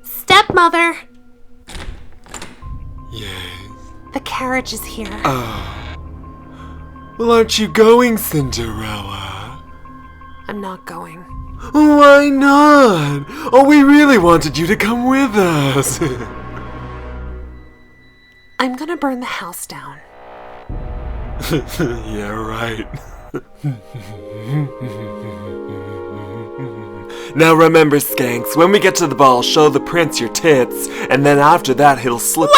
Stepmother! Yes? The carriage is here. Oh. Well, aren't you going, Cinderella? I'm not going. Why not? Oh, we really wanted you to come with us. I'm gonna burn the house down. Yeah, right. Now remember, Skanks, when we get to the ball, show the prince your tits, and then after that he'll slip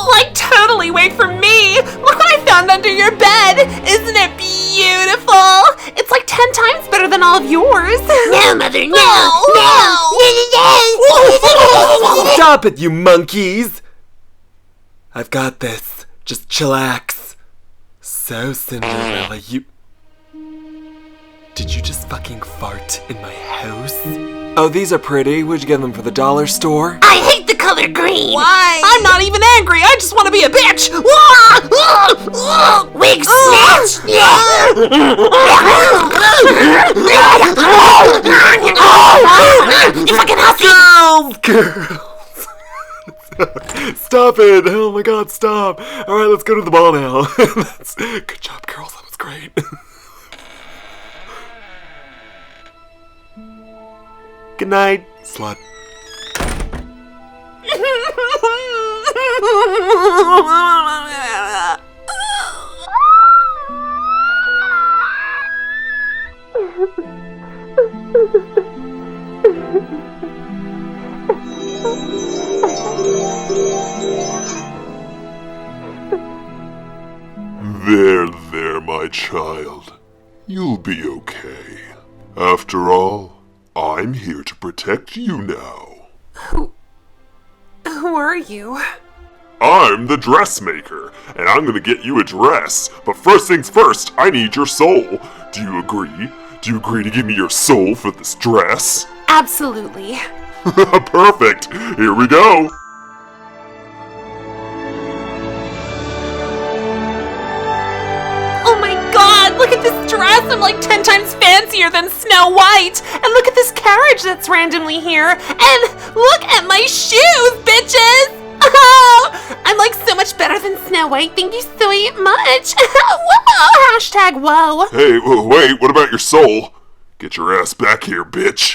Like totally wait for me! Look what I found under your bed! Isn't it beautiful? It's like 10 times better than all of yours. No, Mother, no! Stop it, you monkeys! I've got this. Just chillax. So, Cinderella, you... Did you just fucking fart in my house? Oh, these are pretty. Where'd you get them, for the dollar store? I hate the color green! Why? I'm not even angry. I just want to be a bitch. Wig snatch! You fucking hussy! Girls! Stop it! Oh my god, stop! Alright, let's go to the ball now. Good job, girls. That was great. Good night, slut. There, my child. You'll be okay. After all, I'm here to protect you now. Who are you? I'm the dressmaker, and I'm gonna get you a dress. But first things first, I need your soul. Do you agree? Do you agree to give me your soul for this dress? Absolutely. Perfect. Here we go. Oh my god, look at this dress! I'm like 10 times fancier than Snow White! And look at this carriage that's randomly here! And look at my shoes, bitches! Oh, I'm like so much better than Snow White, thank you so much! Whoa! Hashtag whoa! Hey, wait, what about your soul? Get your ass back here, bitch.